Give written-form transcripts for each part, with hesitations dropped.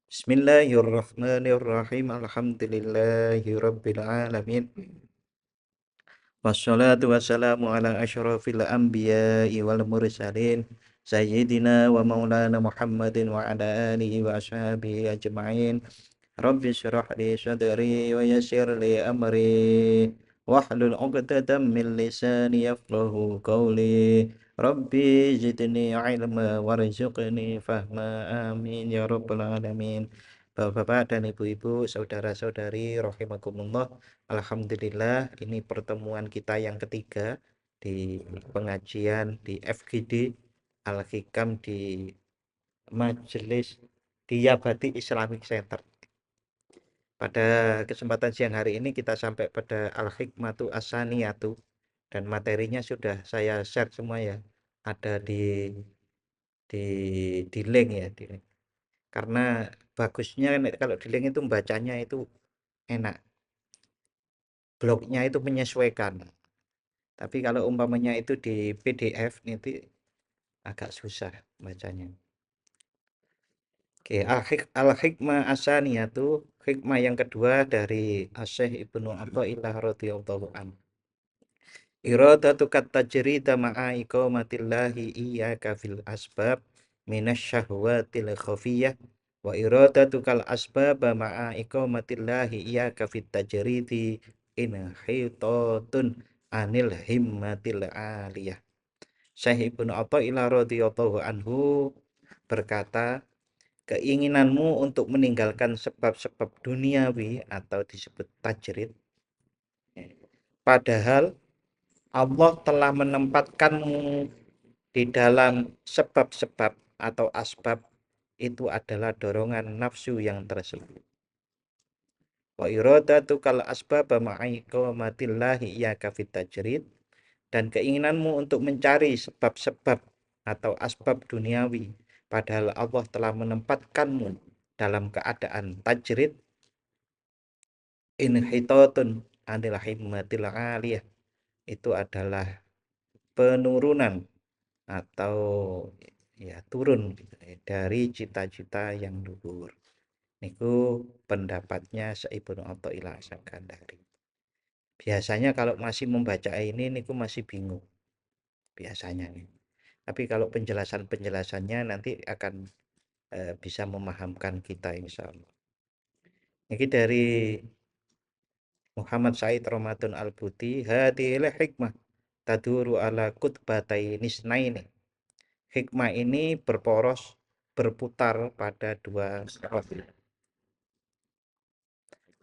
Bismillahirrahmanirrahim. Alhamdulillahirabbil alamin. Wassalatu wassalamu ala asyrafil anbiya'i wal mursalin sayyidina wa maulana Muhammadin wa ala alihi wa ashabihi ajma'in. Rabbi syrah li sadri wa yassir li amri wahlul 'uqdatam min lisani yafqahu qawli. Rabbi zidni ilma warzuqni fahma, amin ya rabbal alamin. Bapak-bapak dan ibu-ibu, saudara-saudari rahimakumullah. Alhamdulillah, ini pertemuan kita yang ketiga di pengajian di FGD Al-Hikam di Majelis Diyabati Islamic Center. Pada kesempatan siang hari ini kita sampai pada Al-Hikmatu As-Saniyatu, dan materinya sudah saya share semua ya. Ada di di link ya, di link. Karena bagusnya kalau di link itu bacanya itu enak. Blognya itu menyesuaikan. Tapi kalau umpamanya itu di PDF nanti agak susah bacanya. Oke, Al-Hikmah As-Saniyatu, hikmah yang kedua dari Asy-Syaikh Ibnu Athaillah radhiyallahu anhu. Iradatu kat tajrida ma'a iqamatillahi iyyaka fil asbab minasyahwatil khafiyah wa iradatu kal asbab ma'a iqamatillahi iyyaka fit tajridi inhitatun anil himmatil aliyah. Syekh Ibnu Athaillah radhiyallahu anhu berkata, keinginanmu untuk meninggalkan sebab-sebab duniawi atau disebut tajrid, padahal Allah telah menempatkanmu di dalam sebab-sebab atau asbab, itu adalah dorongan nafsu yang tersebut. Wa iradatu kal asbab ma'iqamatillahi iyyaka fit tajrid, dan keinginanmu untuk mencari sebab-sebab atau asbab duniawi, padahal Allah telah menempatkanmu dalam keadaan tajrid, inhitatun anil himmatil aliyah, itu adalah penurunan atau ya turun gitu, dari cita-cita yang luhur. Niku pendapatnya Ibnu Athaillah As-Sakandari. Biasanya kalau masih membaca ini niku masih bingung biasanya nih. Tapi kalau penjelasannya nanti akan bisa memahamkan kita insya Allah. Ini dari Muhammad Said Ramadan Al-Buti, hadhil hikmah taduru ala kutbatainisnaini. Hikmah ini berputar pada dua rot.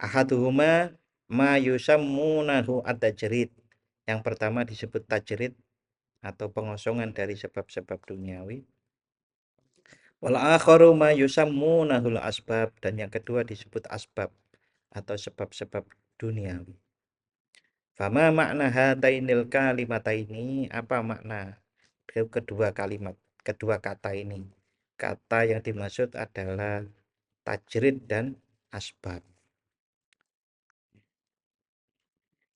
Ahaduhuma ma yusammunahu at-tajrid. Yang pertama disebut tajrid atau pengosongan dari sebab-sebab duniawi. Wal akharu ma yusammunahul asbab, dan yang kedua disebut asbab atau sebab-sebab duniawi. Fama makna hatainil kalimataini, apa makna kedua kata ini? Kata yang dimaksud adalah tajrid dan asbab.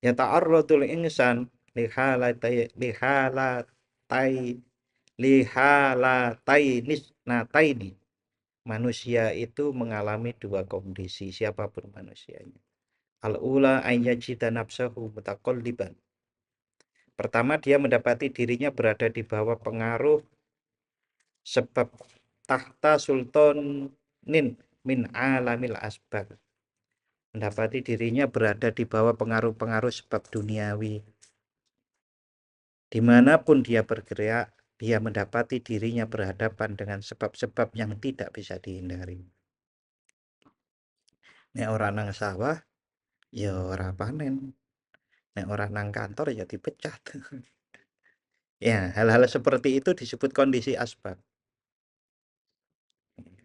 Ya ta'arradul insan lihalatainis nataini. Manusia itu mengalami dua kondisi, siapapun manusianya. Al-ula ayyajida nafsahu mutaqalliban. Pertama, dia mendapati dirinya berada di bawah pengaruh sebab tahta sultanin min alamil asbab. Mendapati dirinya berada di bawah pengaruh-pengaruh sebab duniawi. Dimanapun dia bergerak, dia mendapati dirinya berhadapan dengan sebab-sebab yang tidak bisa dihindari. Nek orang nang sawah, ya ora panen. Nek orang nang kantor, ya dipecat. Ya, hal-hal seperti itu disebut kondisi asbab.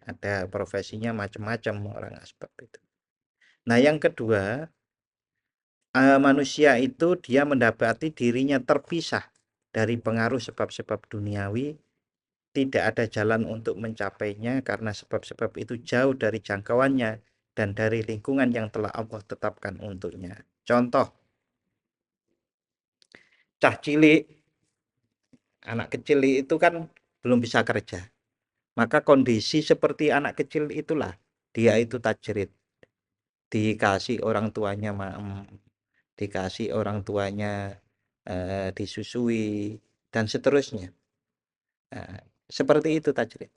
Ada profesinya macam-macam orang asbab itu. Nah, yang kedua, manusia itu dia mendapati dirinya terpisah dari pengaruh sebab-sebab duniawi, tidak ada jalan untuk mencapainya karena sebab-sebab itu jauh dari jangkauannya dan dari lingkungan yang telah Allah tetapkan untuknya. Contoh, cah cilik, anak kecil itu kan belum bisa kerja. Maka kondisi seperti anak kecil itulah dia itu tajrid, dikasih orang tuanya dikasih orang tuanya disusui dan seterusnya. Nah, seperti itu tajrid.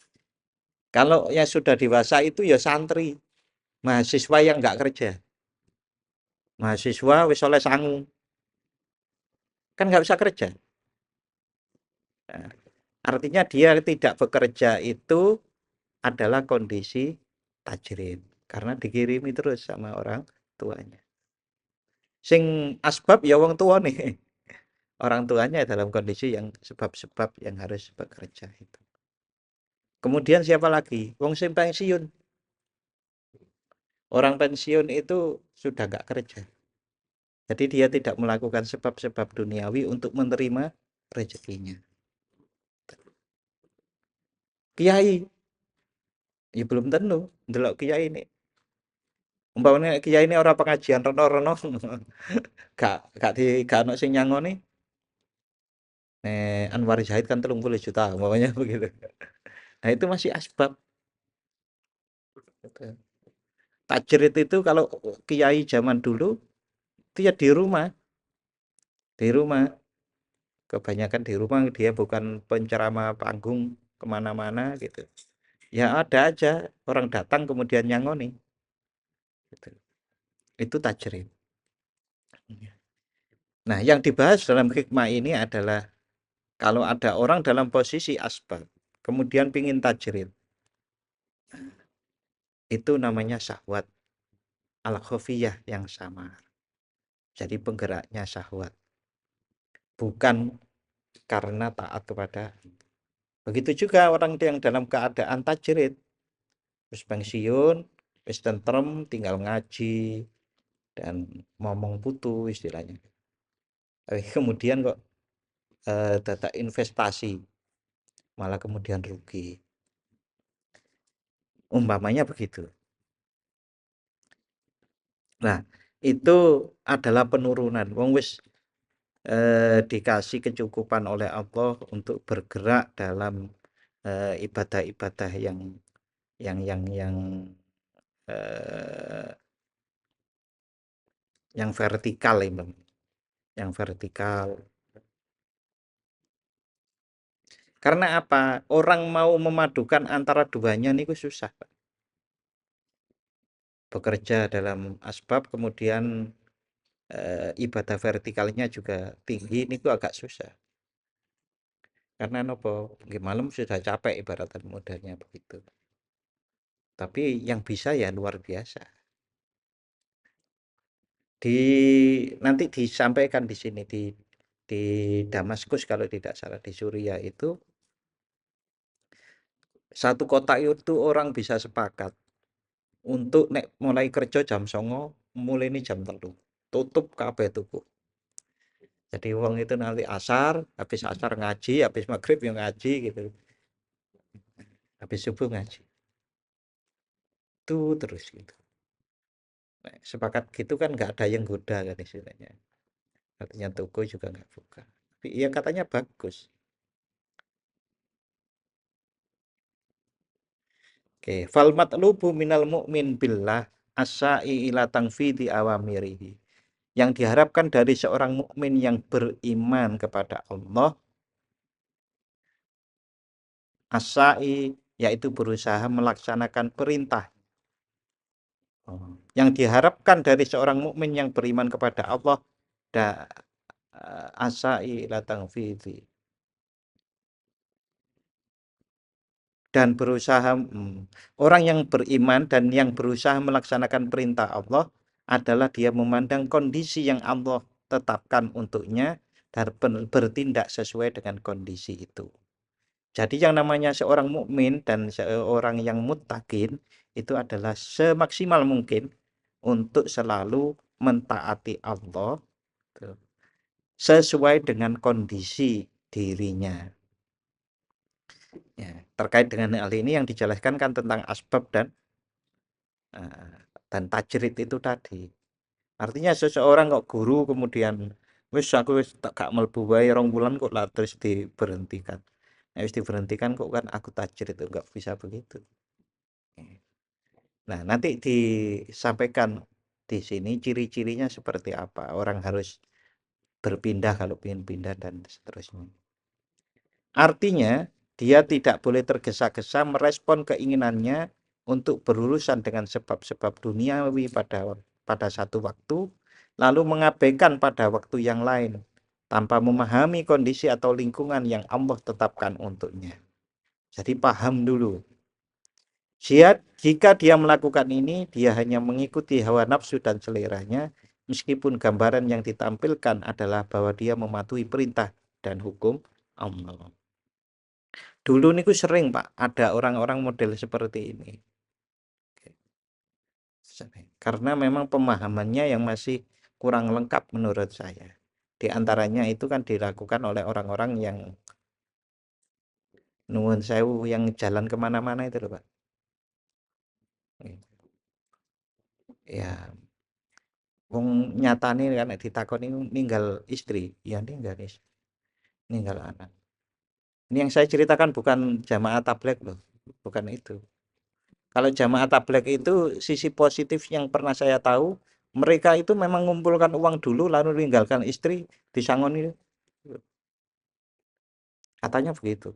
Kalau yang sudah dewasa itu ya santri, mahasiswa yang nggak kerja, mahasiswa wis oleh sangu, kan nggak bisa kerja. Nah, artinya dia tidak bekerja itu adalah kondisi tajrid karena dikirimi terus sama orang tuanya. Sing asbab ya wong tua nih. Orang tuanya dalam kondisi yang sebab-sebab yang harus bekerja itu. Kemudian siapa lagi? Wong sing pensiun. Orang pensiun itu sudah nggak kerja. Jadi dia tidak melakukan sebab-sebab duniawi untuk menerima rezekinya. Kiai, ya belum tentu. Ndelok kiai ini. Umpamanya kiai ini orang pengajian reno-reno, gak ono sing nyangoni. Anwar Zahid kan 30 juta, umpamanya begitu. Nah, itu masih asbab. Tajrid itu kalau kiai zaman dulu itu ya di rumah, kebanyakan di rumah, dia bukan penceramah panggung kemana-mana gitu. Ya ada aja orang datang kemudian nyangoni gitu. Itu tajrid. Nah, yang dibahas dalam hikmah ini adalah kalau ada orang dalam posisi asbab kemudian pingin tajrid, itu namanya syahwat al-khafiyah yang samar. Jadi penggeraknya syahwat, bukan karena taat kepada. Begitu juga orang yang dalam keadaan tajrid, wis pensiun, wis tentrem, tinggal ngaji dan ngomong putu istilahnya. Tapi kemudian kok data investasi malah kemudian rugi. Umpamanya begitu. Nah, itu adalah penurunan. Wong wis dikasih kecukupan oleh Allah untuk bergerak dalam ibadah-ibadah yang eh, yang vertikal ini, yang vertikal. Karena apa? Orang mau memadukan antara duanya niku susah, Pak. Bekerja dalam asbab kemudian ibadah vertikalnya juga tinggi niku agak susah. Karena nopo, nggih malam sudah capek ibaratan modalnya begitu. Tapi yang bisa ya luar biasa. Di nanti disampaikan di sini di Damaskus kalau tidak salah di Suriah itu satu kota itu orang bisa sepakat untuk nek mulai kerja jam 09.00 mulai ini jam 3 tutup kabeh tuku. Jadi wong itu nanti habis asar ngaji, habis maghrib yang ngaji gitu, habis subuh ngaji. Itu terus gitu. Nah, sepakat gitu kan nggak ada yang goda kan istilahnya. Artinya toko juga nggak buka. Tapi iya katanya bagus. Oke, fal matlubu minal mu'min billah asai ila tangfidi awamirihi. Yang diharapkan dari seorang mukmin yang beriman kepada Allah, asai yaitu berusaha melaksanakan perintah. Yang diharapkan dari seorang mukmin yang beriman kepada Allah, da asai ila tangfidi, dan berusaha orang yang beriman dan yang berusaha melaksanakan perintah Allah adalah dia memandang kondisi yang Allah tetapkan untuknya dan bertindak sesuai dengan kondisi itu. Jadi yang namanya seorang mukmin dan seorang yang muttaqin itu adalah semaksimal mungkin untuk selalu mentaati Allah sesuai dengan kondisi dirinya. Ya, terkait dengan hal ini yang dijelaskan kan tentang asbab eh, dan tajrid itu tadi. Artinya seseorang kok guru kemudian wis aku wis tak gak mlebu wae 2 bulan kok lah terus diberhentikan. Nah, wis diberhentikan kok kan aku tajrid itu enggak bisa begitu. Nah, nanti disampaikan di sini ciri-cirinya seperti apa. Orang harus berpindah kalau ingin pindah dan seterusnya. Artinya, dia tidak boleh tergesa-gesa merespon keinginannya untuk berurusan dengan sebab-sebab duniawi pada satu waktu, lalu mengabaikan pada waktu yang lain, tanpa memahami kondisi atau lingkungan yang Allah tetapkan untuknya. Jadi paham dulu. Jika dia melakukan ini, dia hanya mengikuti hawa nafsu dan seleranya, meskipun gambaran yang ditampilkan adalah bahwa dia mematuhi perintah dan hukum Allah. Dulu niku sering Pak, ada orang-orang model seperti ini. Karena memang pemahamannya yang masih kurang lengkap menurut saya. Di antaranya itu kan dilakukan oleh orang-orang yang nuwun sewu yang jalan kemana-mana itu loh Pak. Ya, wong nyatane kan ditakoni ninggal istri, ya ninggal anak. Ini yang saya ceritakan bukan jamaah tabligh loh, bukan itu. Kalau jamaah tabligh itu sisi positif yang pernah saya tahu, mereka itu memang mengumpulkan uang dulu lalu meninggalkan istri disangoni. Katanya begitu.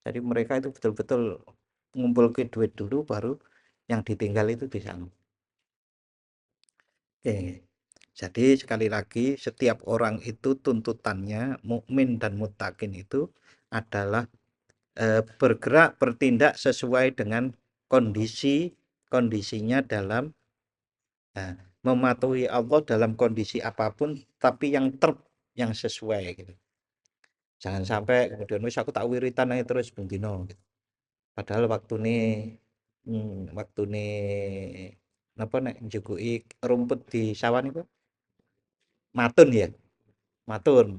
Jadi mereka itu betul-betul mengumpulkan duit dulu baru yang ditinggal itu disangoni. Oke. Jadi sekali lagi setiap orang itu tuntutannya mukmin dan muttaqin itu adalah bergerak bertindak sesuai dengan kondisinya dalam nah, mematuhi Allah dalam kondisi apapun tapi yang sesuai gitu. Jangan sampai kemudian wis aku tak wiritan aja terus bendino gitu. Padahal waktu nih apa nek njukuki rumput di sawan itu matun ya, matun.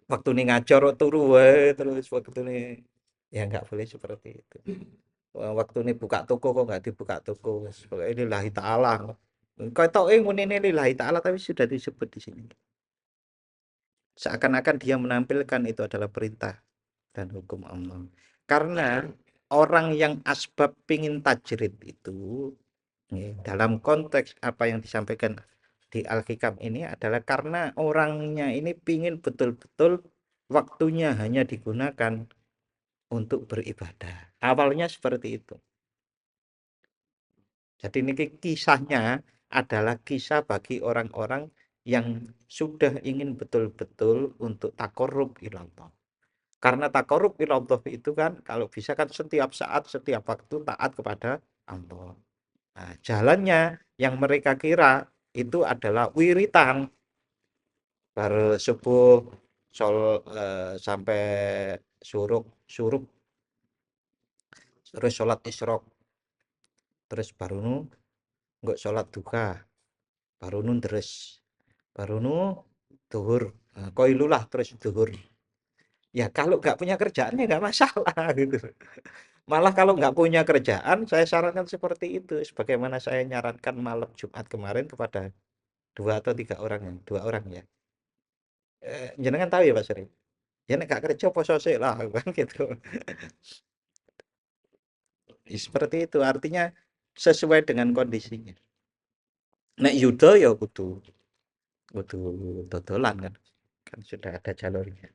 Waktu nih ngajor turu wae terus waktu nih ya nggak boleh seperti itu. Waktu ini buka toko kok nggak dibuka toko pokoknya lillahi ta'ala kau tahu muni ini lillahi ta'ala tapi sudah disebut di sini seakan-akan dia menampilkan itu adalah perintah dan hukum Allah karena orang yang asbab pingin tajrid itu dalam konteks apa yang disampaikan di Al-Hikam ini adalah karena orangnya ini pingin betul-betul waktunya hanya digunakan untuk beribadah awalnya seperti itu. Jadi ini kisahnya adalah kisah bagi orang-orang yang sudah ingin betul-betul untuk takorub ilallah. Karena takorub ilallah itu kan kalau bisa kan setiap saat, setiap waktu taat kepada Allah. Nah, jalannya yang mereka kira itu adalah wiritan baru subuh sampai suruk suruk terus sholat isyrok terus baru nu nggak sholat duha baru nu terus baru nu duhur koilulah terus duhur ya kalau nggak punya kerjaan ya nggak masalah gitu malah kalau nggak punya kerjaan saya sarankan seperti itu sebagaimana saya nyarankan malam Jumat kemarin kepada dua atau tiga orang ya dua orang ya jenengan tahu ya Pak Sri ya nek gak kerja poso sih lah kan gitu ya, seperti itu artinya sesuai dengan kondisinya nek yudo ya kudu kudu dodolan kan kan sudah ada jalurnya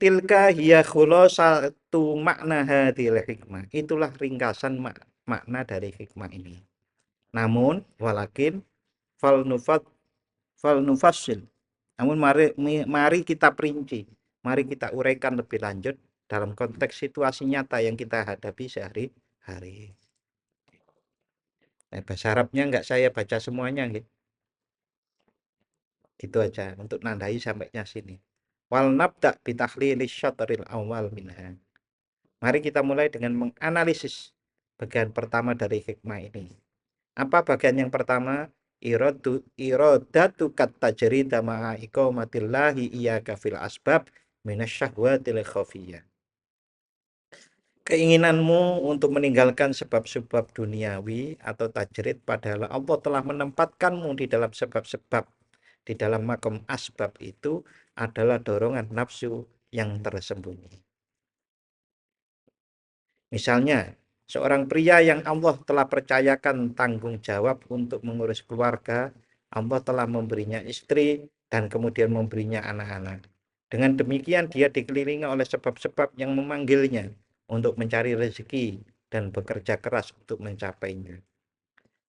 tilka hiya satu makna hadil hikmah. Itulah ringkasan makna dari hikmah ini. Namun walakin fal nufat fal nufasil. Namun mari kita perinci. Mari kita uraikan lebih lanjut dalam konteks situasi nyata yang kita hadapi sehari-hari. Bahasa Arabnya enggak saya baca semuanya gitu. Itu aja untuk nandai sampainya sini. Wal nabda bitahlili syatril awal minha. Mari kita mulai dengan menganalisis bagian pertama dari hikmah ini. Apa bagian yang pertama? Iradatu tajrida ma'a iqamatillahi iyyaka fil asbab minasyahwatil khafiyah. Keinginanmu untuk meninggalkan sebab-sebab duniawi atau tajrid padahal Allah telah menempatkanmu di dalam sebab-sebab di dalam makom asbab itu adalah dorongan nafsu yang tersembunyi. Misalnya, seorang pria yang Allah telah percayakan tanggung jawab untuk mengurus keluarga, Allah telah memberinya istri dan kemudian memberinya anak-anak. Dengan demikian dia dikelilingi oleh sebab-sebab yang memanggilnya untuk mencari rezeki dan bekerja keras untuk mencapainya.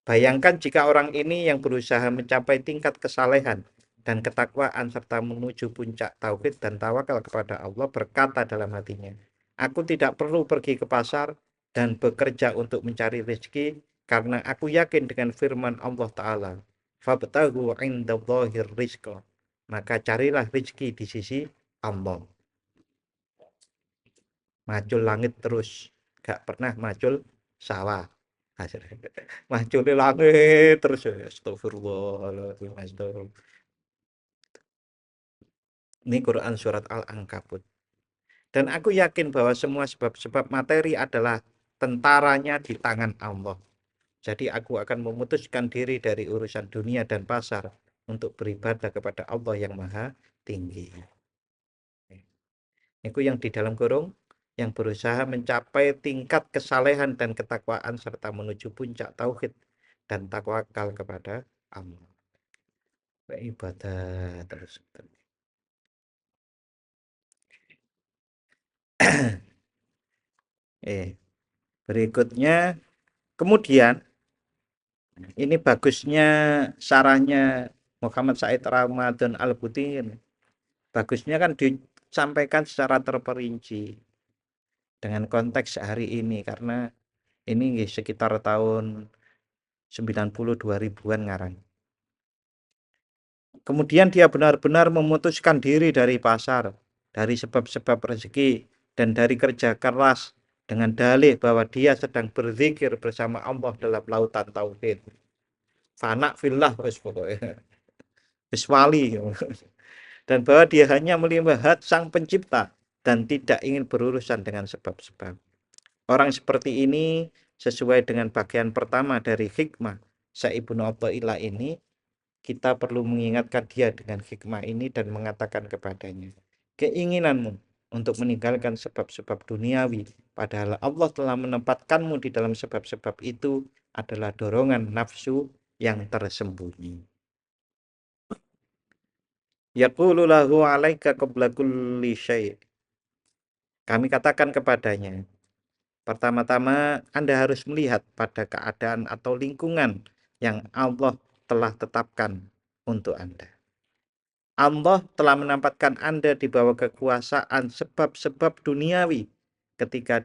Bayangkan jika orang ini yang berusaha mencapai tingkat kesalehan dan ketakwaan serta menuju puncak tauhid dan tawakal kepada Allah berkata dalam hatinya, aku tidak perlu pergi ke pasar dan bekerja untuk mencari rezeki karena aku yakin dengan firman Allah Ta'ala. Fabtahu indallahir rizqa. Maka carilah rezeki di sisi Allah. Macul langit terus, gak pernah macul sawah. Macul langit terus. Astagfirullahaladzim. Astagfirullah. Ini Quran surat Al-Ankabut. Dan aku yakin bahwa semua sebab-sebab materi adalah tentaranya di tangan Allah. Jadi aku akan memutuskan diri dari urusan dunia dan pasar untuk beribadah kepada Allah yang maha tinggi. Itu yang di dalam kurung, yang berusaha mencapai tingkat kesalehan dan ketakwaan serta menuju puncak tauhid dan takwakal kepada Allah. Ibadah terus. Berikutnya, kemudian ini bagusnya sarahnya Muhammad Said Ramadan Al-Butin. Bagusnya kan disampaikan secara terperinci dengan konteks hari ini karena ini sekitar tahun 92 ribuan ngarang. Kemudian dia benar-benar memutuskan diri dari pasar, dari sebab-sebab rezeki, dan dari kerja keras dengan dalih bahwa dia sedang berzikir bersama Allah dalam lautan tauhid. Fana fillah wis pokoknya. Wis wali. Dan bahwa dia hanya melihat sang pencipta dan tidak ingin berurusan dengan sebab-sebab. Orang seperti ini sesuai dengan bagian pertama dari hikmah Sa'ibnu Athaillah ini, kita perlu mengingatkan dia dengan hikmah ini dan mengatakan kepadanya, keinginanmu untuk meninggalkan sebab-sebab duniawi, padahal Allah telah menempatkanmu di dalam sebab-sebab itu adalah dorongan nafsu yang tersembunyi. Yaqulu lahu alaika qabla kulli syai'. Kami katakan kepadanya, pertama-tama Anda harus melihat pada keadaan atau lingkungan yang Allah telah tetapkan untuk Anda. Allah telah menempatkan Anda di bawah kekuasaan sebab-sebab duniawi ketika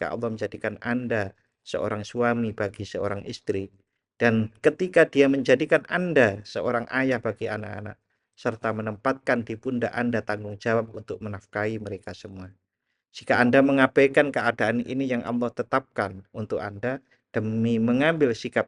Allah menjadikan Anda seorang suami bagi seorang istri, dan ketika dia menjadikan Anda seorang ayah bagi anak-anak, serta menempatkan di pundak Anda tanggung jawab untuk menafkahi mereka semua. Jika Anda mengabaikan keadaan ini yang Allah tetapkan untuk Anda demi mengambil sikap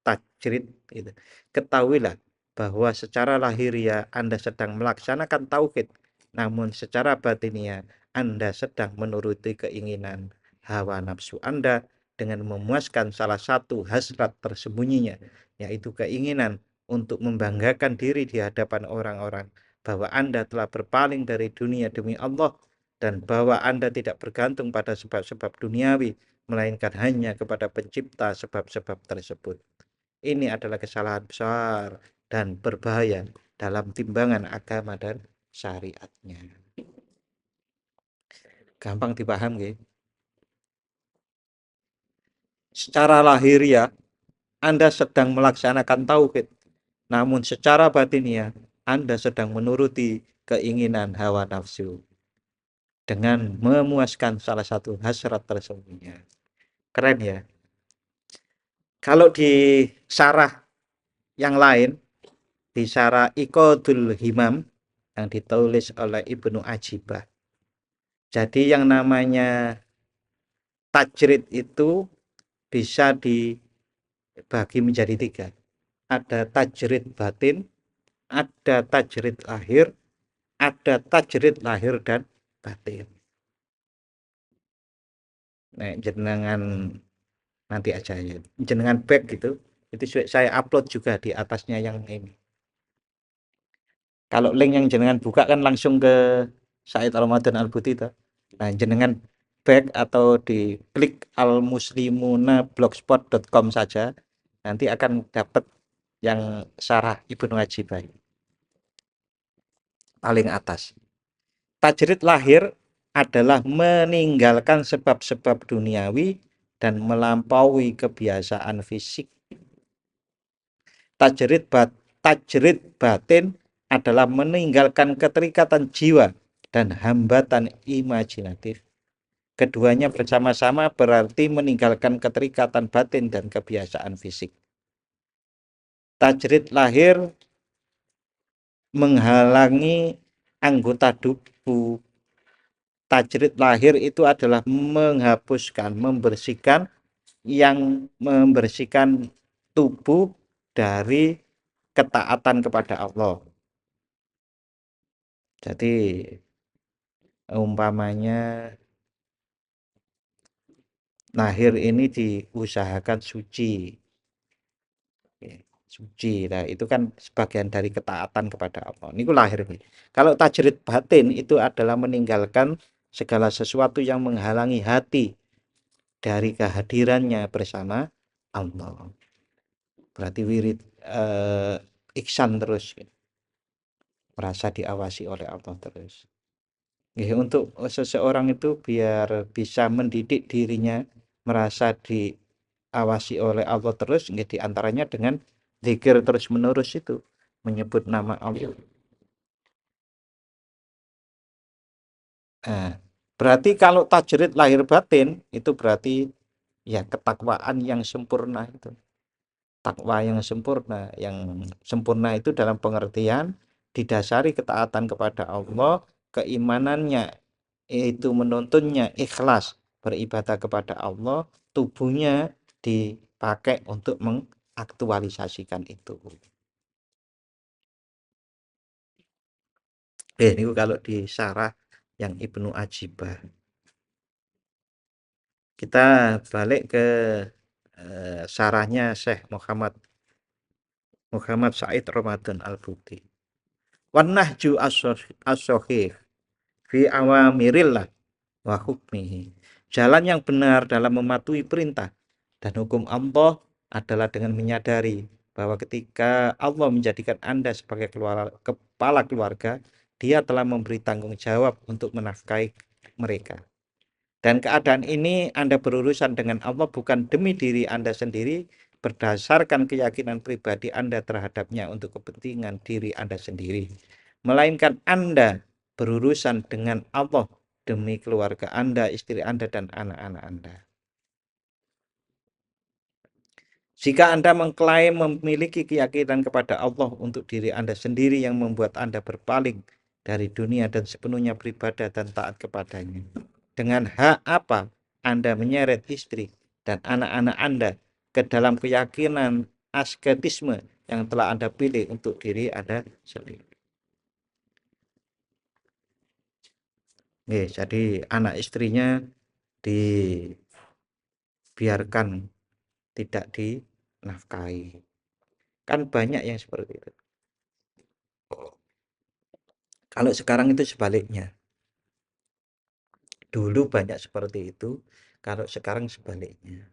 tajrid, gitu, ketahuilah bahwa secara lahiriah Anda sedang melaksanakan tauhid, namun secara batiniah Anda sedang menuruti keinginan hawa nafsu Anda dengan memuaskan salah satu hasrat tersembunyinya, yaitu keinginan untuk membanggakan diri di hadapan orang-orang bahwa Anda telah berpaling dari dunia demi Allah, dan bahwa Anda tidak bergantung pada sebab-sebab duniawi, melainkan hanya kepada pencipta sebab-sebab tersebut. Ini adalah kesalahan besar dan berbahaya dalam timbangan agama dan syariatnya. Gampang dipaham, gitu. Secara lahiriah Anda sedang melaksanakan tauhid, namun secara batiniah Anda sedang menuruti keinginan hawa nafsu dengan memuaskan salah satu hasrat tersembunyi. Keren ya. Kalau di syarah yang lain, di syarah Iqadul Himam yang ditulis oleh Ibnu Ajibah. Jadi yang namanya tajrid itu bisa dibagi menjadi tiga. Ada tajrid batin, ada tajrid lahir, ada tajrid lahir dan batin. Nah, jenengan nanti aja ya. Jenengan back gitu. Itu saya upload juga di atasnya yang ini. Kalau link yang jenengan buka kan langsung ke Said Ramadan Al-Buti. Nah, jenengan back atau diklik almuslimuna blogspot.com saja, nanti akan dapat yang syarah Ibnu Ajibah paling atas. Tajrid lahir adalah meninggalkan sebab-sebab duniawi dan melampaui kebiasaan fisik. Tajrid batin adalah meninggalkan keterikatan jiwa dan hambatan imajinatif. Keduanya bersama-sama berarti meninggalkan keterikatan batin dan kebiasaan fisik. Tajrid lahir menghalangi anggota tubuh. Tajrid lahir itu adalah menghapuskan, membersihkan tubuh dari ketaatan kepada Allah. Jadi umpamanya lahir ini diusahakan suci. Suci. Nah, itu kan sebagian dari ketaatan kepada Allah. Ini lahir. Kalau tajrid batin itu adalah meninggalkan segala sesuatu yang menghalangi hati dari kehadirannya bersama Allah. Berarti wirid iksan terus, merasa diawasi oleh Allah terus. Untuk seseorang itu biar bisa mendidik dirinya merasa diawasi oleh Allah terus, diantaranya dengan zikir terus menerus itu, menyebut nama Allah. Nah, berarti kalau tajrid lahir batin itu berarti ya ketakwaan yang sempurna itu. Takwa yang sempurna itu dalam pengertian didasari ketaatan kepada Allah, keimanannya itu menuntunnya ikhlas beribadah kepada Allah, tubuhnya dipakai untuk mengaktualisasikan itu. Ini kalau di syarah yang Ibnu Ajibah. Kita balik ke syarahnya Syekh Muhammad Said Ramadan Al-Buti. Wan nahju as-sahih fi awamirillah wa hukmihi. Jalan yang benar dalam mematuhi perintah dan hukum Allah adalah dengan menyadari bahwa ketika Allah menjadikan Anda sebagai kepala keluarga, Dia telah memberi tanggung jawab untuk menafkahi mereka. Dan keadaan ini Anda berurusan dengan Allah bukan demi diri Anda sendiri, berdasarkan keyakinan pribadi Anda terhadapnya untuk kepentingan diri Anda sendiri, melainkan Anda berurusan dengan Allah demi keluarga Anda, istri Anda, dan anak-anak Anda. Jika Anda mengklaim memiliki keyakinan kepada Allah untuk diri Anda sendiri yang membuat Anda berpaling dari dunia dan sepenuhnya beribadah dan taat kepadanya, dengan hak apa Anda menyeret istri dan anak-anak Anda ke dalam keyakinan asketisme yang telah Anda pilih untuk diri Anda sendiri? Jadi anak istrinya dibiarkan tidak dinafkahi. Kan banyak yang seperti itu. Kalau sekarang itu sebaliknya. Dulu banyak seperti itu, kalau sekarang sebaliknya.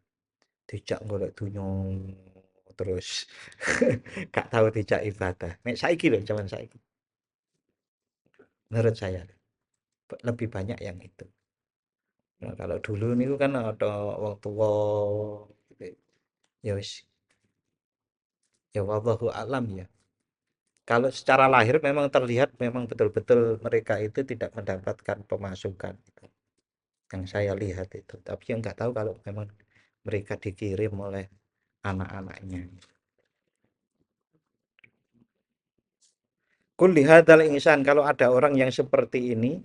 Dijak golek dunyong terus gak tahu dijak ibadah. Nek saiki loh, zaman saiki. Menurut saya lebih banyak yang itu. Nah, kalau dulu nih kan ada wong tua gitu. Ya wis, ya wallahu alam ya. Kalau secara lahir memang terlihat memang betul-betul mereka itu tidak mendapatkan pemasukan. Yang saya lihat itu. Tapi yang nggak tahu kalau memang mereka dikirim oleh anak-anaknya. Kul lihadzal insan, kalau ada orang yang seperti ini,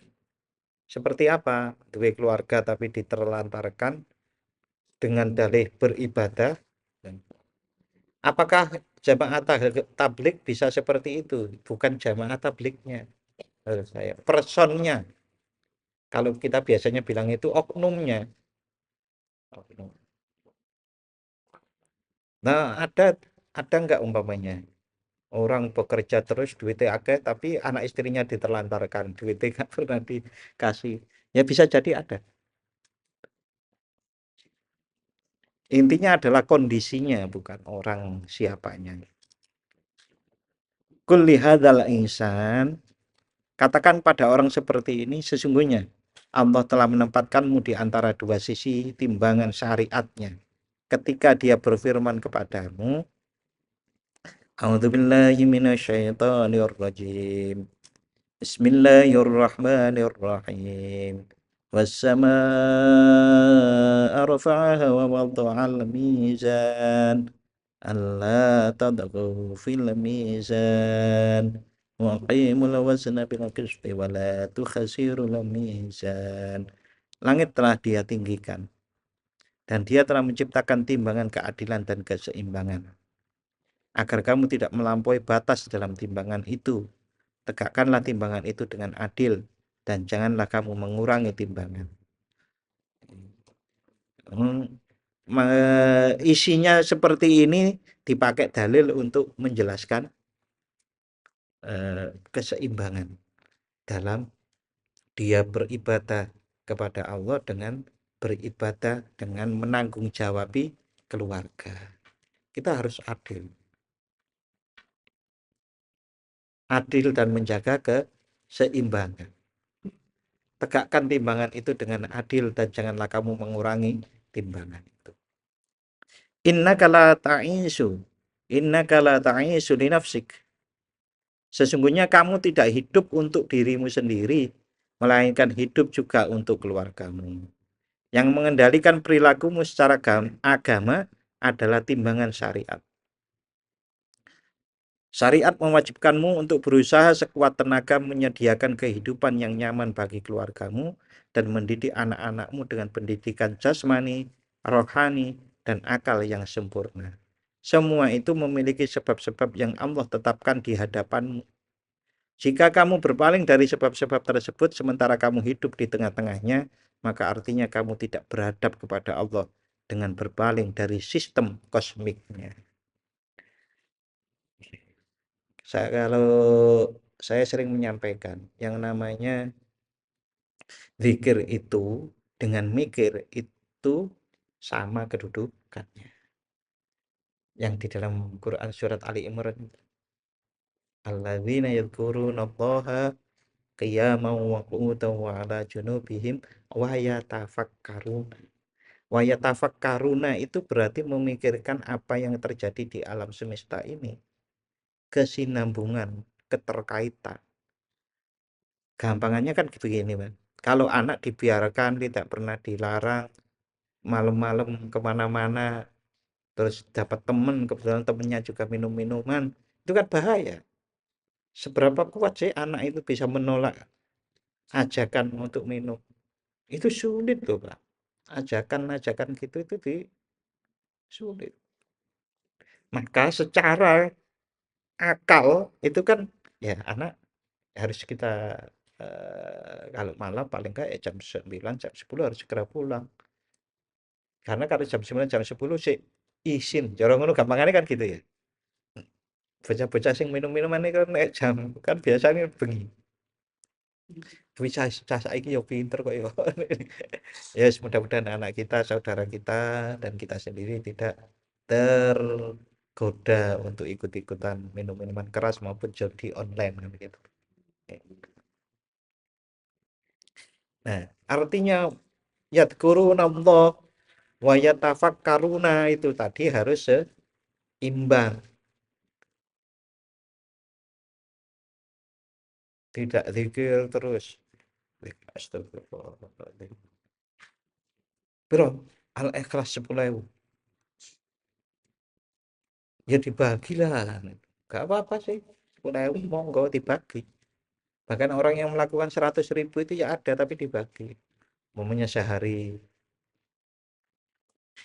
seperti apa? Dua keluarga tapi diterlantarkan dengan dalih beribadah. Apakah jamaah tablik bisa seperti itu? Bukan jamaah tabliknya, menurut saya. Personnya, kalau kita biasanya bilang itu oknumnya. Oknum. Nah, ada nggak umpamanya? Orang bekerja terus duitnya akeh tapi anak istrinya diterlantarkan, duitnya nggak pernah dikasih. Ya bisa jadi ada. Intinya adalah kondisinya, bukan orang siapanya. Qul lihadzal insan, katakan pada orang seperti ini, sesungguhnya Allah telah menempatkanmu di antara dua sisi timbangan syariatnya. Ketika dia berfirman kepadamu, A'udzubillahi minasyaitonir rajim. Bismillahirrahmanirrahim. Was-samaa'a rafa'aha wa wada'al mizan. Alla tadghaw fil mizan. Wa qimul wazna bil qisti wa la tukhsirul mizan. Langit telah dia tinggikan dan dia telah menciptakan timbangan keadilan dan keseimbangan agar kamu tidak melampaui batas dalam timbangan itu. Tegakkanlah timbangan itu dengan adil dan janganlah kamu mengurangi timbangan. Isinya seperti ini dipakai dalil untuk menjelaskan keseimbangan dalam dia beribadah kepada Allah dengan beribadah dengan menanggung jawabi keluarga. Kita harus adil. Adil dan menjaga keseimbangan. Tegakkan timbangan itu dengan adil dan janganlah kamu mengurangi timbangan itu. Innaka la ta'isu. Innaka la ta'isu li nafsik. Sesungguhnya kamu tidak hidup untuk dirimu sendiri, melainkan hidup juga untuk keluargamu. Yang mengendalikan perilakumu secara agama adalah timbangan syariat. Syariat mewajibkanmu untuk berusaha sekuat tenaga menyediakan kehidupan yang nyaman bagi keluargamu dan mendidik anak-anakmu dengan pendidikan jasmani, rohani, dan akal yang sempurna. Semua itu memiliki sebab-sebab yang Allah tetapkan di hadapanmu. Jika kamu berpaling dari sebab-sebab tersebut sementara kamu hidup di tengah-tengahnya, maka artinya kamu tidak beradab kepada Allah dengan berpaling dari sistem kosmiknya. Kalau saya sering menyampaikan yang namanya zikir itu dengan mikir itu sama kedudukannya. Yang di dalam Quran surat Ali Imran, alladzina yadhkurunallaha qiyaman wa qu'udan wa 'ala junubihim wa yatafakkaruna. Wa yatafakkaruna itu berarti memikirkan apa yang terjadi di alam semesta ini. Kesinambungan, keterkaitan. Gampangannya kan begini, Mas. Kalau anak dibiarkan, tidak pernah dilarang, malam-malam kemana-mana, terus dapat teman, kebetulan temennya juga minum-minuman, itu kan bahaya. Seberapa kuat sih anak itu bisa menolak ajakan untuk minum? Itu sulit loh, Pak. Ajakan-ajakan gitu itu sulit. Maka secara akal itu kan ya anak harus kita kalau malam paling enggak ya jam 9, jam 10 harus segera pulang. Karena kalau jam 9, jam 10 sih izin. Cara ngono gampangane kan gitu ya. Bocah-bocah sing minum-minuman iki kan nek jam kan biasanya bengi. Tapi cah saiki yo pinter kok yo. Ya yes, mudah-mudahan anak kita, saudara kita dan kita sendiri tidak tergoda untuk ikut-ikutan minum minuman keras maupun judi online kan gitu. Nah, artinya yadkurunallah wa yatafakkaruna itu tadi harus seimbang. Tidak zikir terus. Astagfirullahaladzim. Bro, Al-Ikhlas 10.000. Ya dibagilah. Gak apa-apa sih. 10.000 monggo dibagi. Bahkan orang yang melakukan 100.000 itu ya ada tapi dibagi. Momennya sehari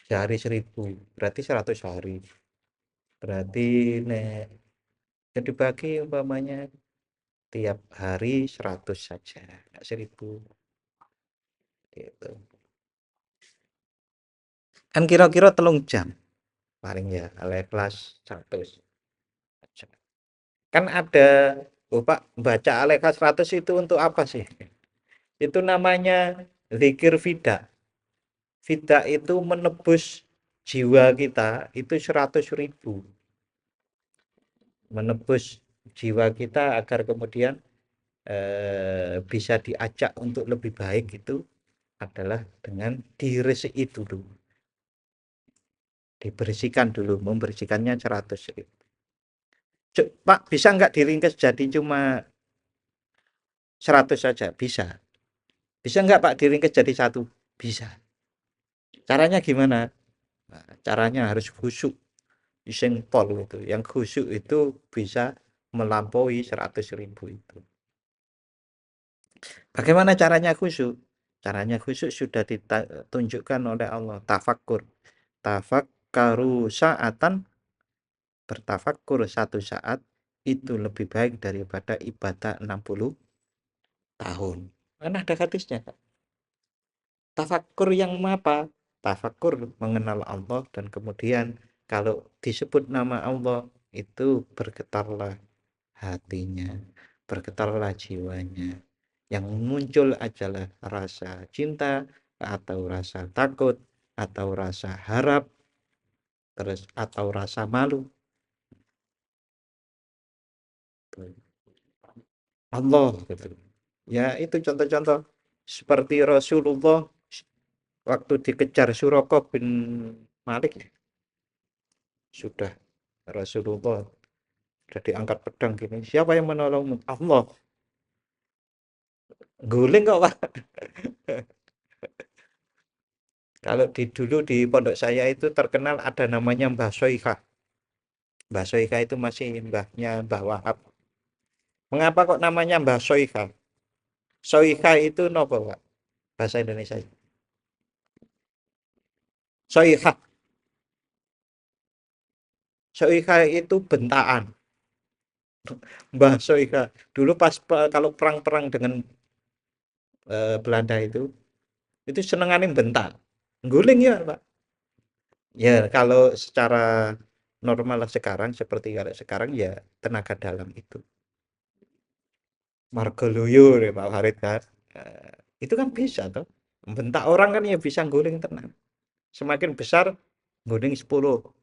1.000 berarti 100 hari. Berarti nek ya dibagi umpamanya tiap hari 100 saja, 1.000 gitu. Kan kira-kira 3 jam paling ya Al-Ikhlas 100. Kan ada Pak baca Al-Ikhlas 100 itu untuk apa sih? Itu namanya zikir fida. Fida itu menebus jiwa kita itu 100.000, menebus jiwa kita agar kemudian bisa diajak untuk lebih baik itu adalah dengan diresiki dulu, dibersihkan dulu, membersihkannya 100.000. Pak, bisa nggak diringkas jadi cuma 100 saja? Bisa. Bisa nggak Pak diringkas jadi satu? Bisa. Caranya gimana? Nah, caranya harus khusyuk. Sing pol itu. Yang khusyuk itu bisa melampaui 100.000 itu. Bagaimana caranya khusyuk? Caranya khusyuk sudah ditunjukkan oleh Allah. Tafakkur. Tafakkaru sa'atan, bertafakkur satu saat itu lebih baik daripada ibadah 60 tahun. Kan ada hadisnya. Tafakkur yang apa? Tafakkur mengenal Allah dan kemudian kalau disebut nama Allah itu bergetarlah hatinya, bergetarlah jiwanya. Yang muncul adalah rasa cinta atau rasa takut atau rasa harap terus atau rasa malu. Allah gitu. Ya itu contoh-contoh seperti Rasulullah waktu dikejar Suraqah bin Malik, sudah Rasulullah sudah diangkat pedang gini, siapa yang menolongmu? Allah. Guling kok Pak. Kalau dulu di pondok saya itu terkenal ada namanya Mbah Soikah. Mbah Soikah itu masih mbahnya Mbah Wahab. Mengapa kok namanya Mbah Soikah? Soikah itu nopo Pak? Bahasa Indonesia. Soikah. Soikah itu bentaan. Mbah Soikah. Dulu pas kalau perang-perang dengan Belanda itu senenganin bentak. Guling ya Pak. Ya kalau secara normal sekarang seperti kalau sekarang ya tenaga dalam itu. Margaloyo ya Pak Farid kan. Itu kan bisa toh. Bentak orang kan ya bisa guling tenang. Semakin besar guling 10,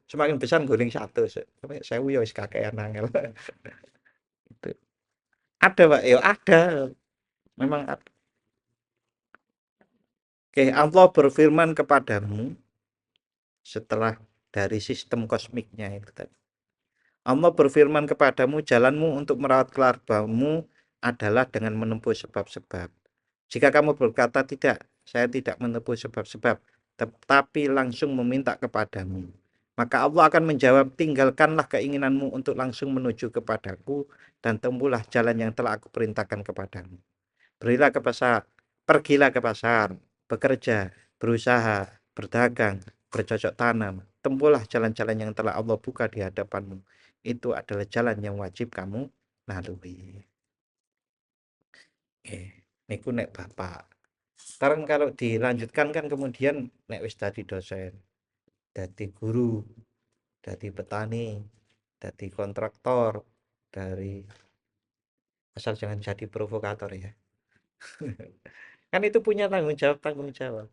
semakin besar guling 1. Sampai saya ya wis kakean angel. Itu. Ada Pak, ya ada. Memang ada. Oke, Allah berfirman kepadamu setelah dari sistem kosmiknya itu tadi. Allah berfirman kepadamu, jalanmu untuk merawat keluargamu adalah dengan menempuh sebab-sebab. Jika kamu berkata, tidak, saya tidak menempuh sebab-sebab, tetapi langsung meminta kepadamu. Maka Allah akan menjawab, tinggalkanlah keinginanmu untuk langsung menuju kepadaku, dan tempuhlah jalan yang telah aku perintahkan kepadamu. Berilah ke pasar, pergilah ke pasar, bekerja, berusaha, berdagang, bercocok tanam. Tempuhlah jalan-jalan yang telah Allah buka di hadapanmu. Itu adalah jalan yang wajib kamu lalui. Niku nek bapak. Sekarang kalau dilanjutkan kan kemudian nek wis dadi dosen, dadi guru, dadi petani, dadi kontraktor, dari asal jangan jadi provokator ya. Kan itu punya tanggung jawab.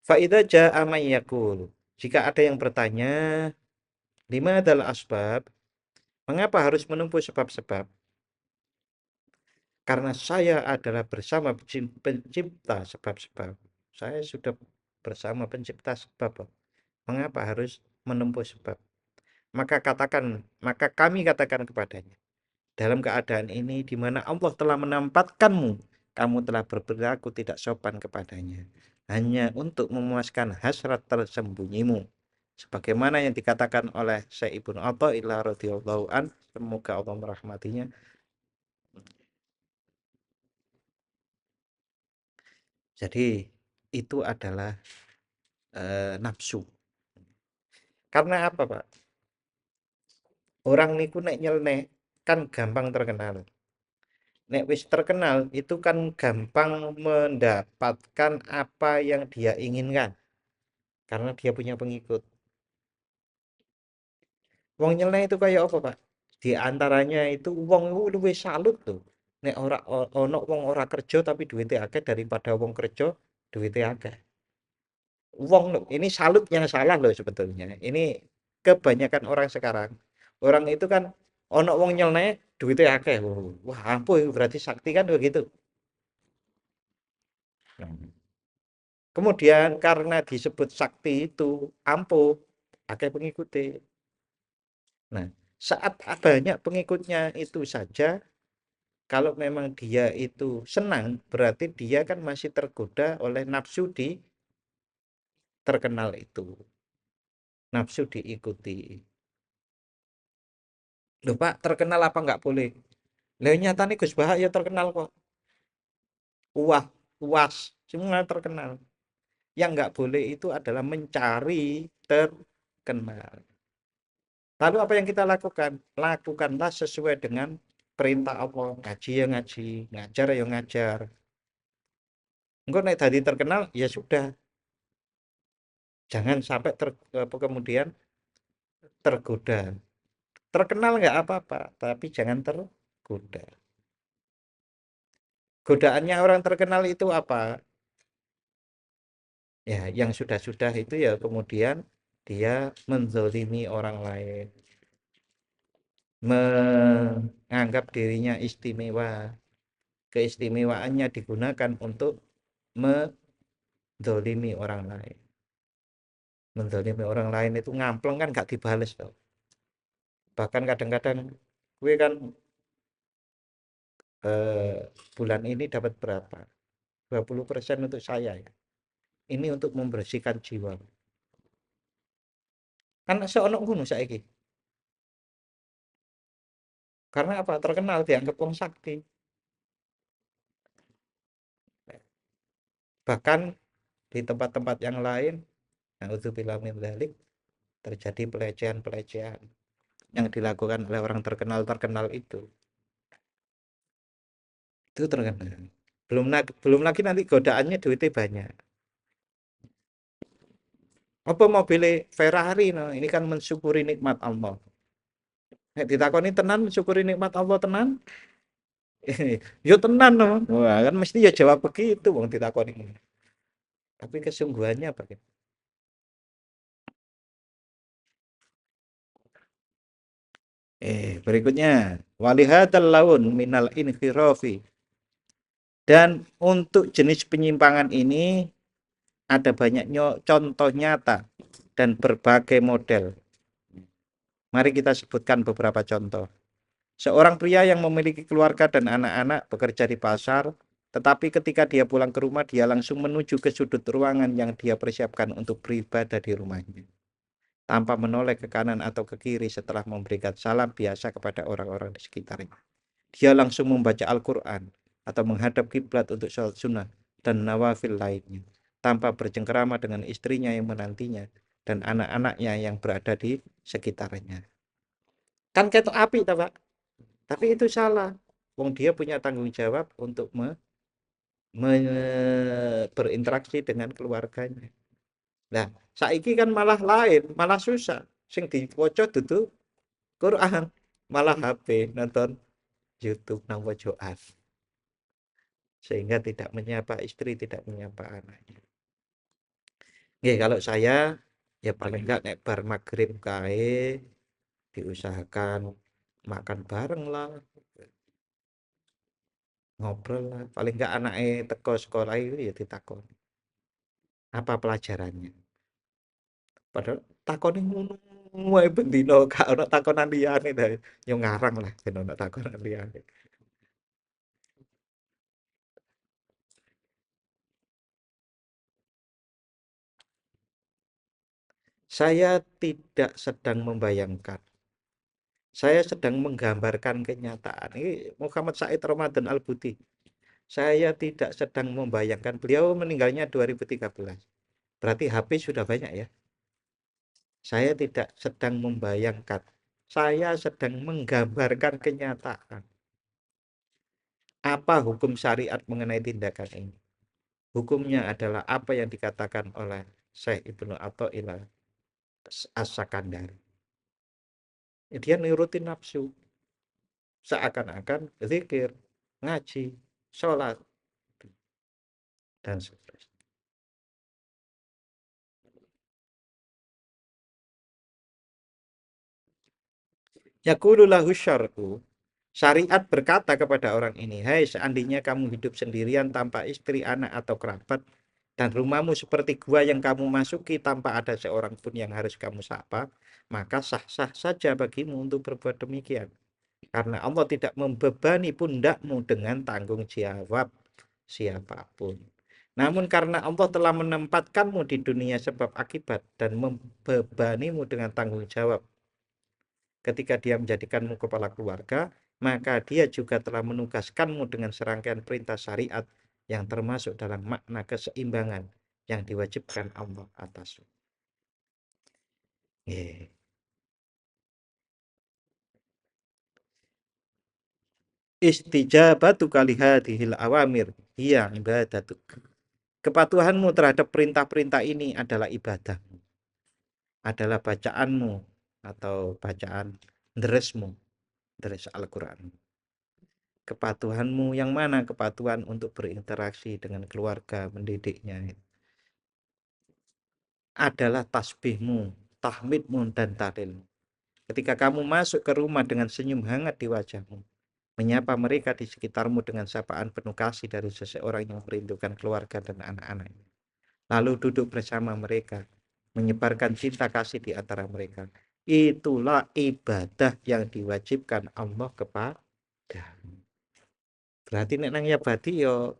Faida ja'a may yaqul. Jika ada yang bertanya, lima adalah asbab, mengapa harus menempuh sebab-sebab? Karena saya adalah bersama pencipta sebab-sebab. Saya sudah bersama pencipta sebab. Mengapa harus menempuh sebab? Maka kami katakan kepadanya, dalam keadaan ini di mana Allah telah menempatkanmu, kamu telah berperilaku tidak sopan kepadanya, hanya untuk memuaskan hasrat tersembunyimu. Sebagaimana yang dikatakan oleh Syekh Ibnu Athaillah radhiyallahu an, semoga Allah merahmatinya. Jadi itu adalah nafsu. Karena apa, Pak? Orang niku nek nyeleneh kan gampang terkenal. Nek wis terkenal itu kan gampang mendapatkan apa yang dia inginkan karena dia punya pengikut. Wong nyeleneh itu kayak apa, Pak? Di antaranya itu wong itu luwih salut tuh. Nek ora ono wong ora kerja tapi duitnya akeh daripada wong kerja duitnya akeh. Wong loh, ini salut yang salah loh sebetulnya. Ini kebanyakan orang sekarang. Orang itu kan ono wong nyeleneh duitnya akeh. Wah, ampun berarti sakti kan begitu. Nah, kemudian karena disebut sakti itu ampuh, akeh pengikuti. Nah, saat banyak pengikutnya itu saja, kalau memang dia itu senang, berarti dia kan masih tergoda oleh nafsu di terkenal itu. Nafsu diikuti. Loh Pak, terkenal apa nggak boleh? Lah nyatane Gus Bahak ya terkenal kok. Wah, puas, semua terkenal. Yang nggak boleh itu adalah mencari terkenal. Lalu apa yang kita lakukan? Lakukanlah sesuai dengan perintah Allah. Ngaji ya ngaji, ngajar ya ngajar. Engkau naik tadi terkenal, ya sudah. Jangan sampai kemudian tergoda. Terkenal nggak apa-apa, tapi jangan tergoda. Godaannya orang terkenal itu apa? Ya, yang sudah-sudah itu ya kemudian dia menzolimi orang lain, menganggap dirinya istimewa, keistimewaannya digunakan untuk menzolimi orang lain. Menzolimi orang lain itu ngampleng kan gak dibales tau. Bahkan kadang-kadang gue kan eh, bulan ini dapat berapa? 20% untuk saya ya. Ini untuk membersihkan jiwa. Kan seonok ngono saiki. Karena apa? Terkenal dianggap wong sakti. Bahkan di tempat-tempat yang lain, naudzubillah min dzalik, terjadi pelecehan-pelecehan yang dilakukan oleh orang terkenal-terkenal itu terkenal. Belum lagi nanti godaannya duitnya banyak. Apa mobilnya Ferrari no? Ini kan mensyukuri nikmat Allah. Nek ditakoni tenan mensyukuri nikmat Allah tenan? Yo tenan no. Wah, kan mesti ya jawab begitu wong ditakoni. Tapi kesungguhannya apa? Berikutnya walihadzal laun minal infirofi, dan untuk jenis penyimpangan ini ada banyak contoh nyata dan berbagai model. Mari kita sebutkan beberapa contoh. Seorang pria yang memiliki keluarga dan anak-anak bekerja di pasar, tetapi ketika dia pulang ke rumah, dia langsung menuju ke sudut ruangan yang dia persiapkan untuk beribadah di rumahnya, tanpa menoleh ke kanan atau ke kiri setelah memberikan salam biasa kepada orang-orang di sekitarnya. Dia langsung membaca Al-Quran atau menghadap kiblat untuk sholat sunnah dan nawafil lainnya, tanpa bercengkerama dengan istrinya yang menantinya dan anak-anaknya yang berada di sekitarnya. Kan ketok api, Pak. Tapi itu salah. Wong dia punya tanggung jawab untuk berinteraksi dengan keluarganya. Nah, saiki kan malah lain, malah susah. Sing diwaca dudu Quran, malah HP nonton YouTube nang pojokan. Sehingga tidak menyapa istri, tidak menyapa anaknya. Nggih, kalau saya ya paling enggak nek bar maghrib kae diusahakan makan bareng lah, ngobrol lah. Paling enggak anaknya teko sekolah itu ya ditakon apa pelajarannya. Padahal takone ngono wae bendina gak ono takonan liyane ta. Yo ngarang lah ben ono takonan liyane. Saya tidak sedang membayangkan. Saya sedang menggambarkan kenyataan. Ini Muhammad Said Ramadan Al-Buti. Saya tidak sedang membayangkan. Beliau meninggalnya 2013. Berarti HP sudah banyak ya. Saya tidak sedang membayangkan. Saya sedang menggambarkan kenyataan. Apa hukum syariat mengenai tindakan ini? Hukumnya adalah apa yang dikatakan oleh Syekh Ibnu Athaillah As-Sakandari. Dia nurutin nafsu. Seakan-akan zikir, ngaji, sholat, dan seterusnya. Yaqulu lahu syar'u. Syariat berkata kepada orang ini, hai seandainya kamu hidup sendirian tanpa istri, anak atau kerabat, dan rumahmu seperti gua yang kamu masuki tanpa ada seorang pun yang harus kamu sapa, maka sah-sah saja bagimu untuk berbuat demikian. Karena Allah tidak membebani pundakmu dengan tanggung jawab siapapun. Namun karena Allah telah menempatkanmu di dunia sebab akibat dan membebanimu dengan tanggung jawab ketika dia menjadikanmu kepala keluarga, maka dia juga telah menugaskanmu dengan serangkaian perintah syariat yang termasuk dalam makna keseimbangan yang diwajibkan Allah atasmu. Yeah. Istijabatu kalihadihil awamir hiya ibadatuk. Kepatuhanmu terhadap perintah-perintah ini adalah ibadah, adalah bacaanmu atau bacaan deresmu, deres Al-Quran. Kepatuhanmu yang mana? Kepatuhan untuk berinteraksi dengan keluarga, mendidiknya adalah tasbihmu, tahmidmu, dan tahlilmu. Ketika kamu masuk ke rumah dengan senyum hangat di wajahmu, menyapa mereka di sekitarmu dengan sapaan penuh kasih dari seseorang yang merindukan keluarga dan anak-anaknya. Lalu duduk bersama mereka, menyebarkan cinta kasih di antara mereka. Itulah ibadah yang diwajibkan Allah kepada. Berarti nek nang nyabati yo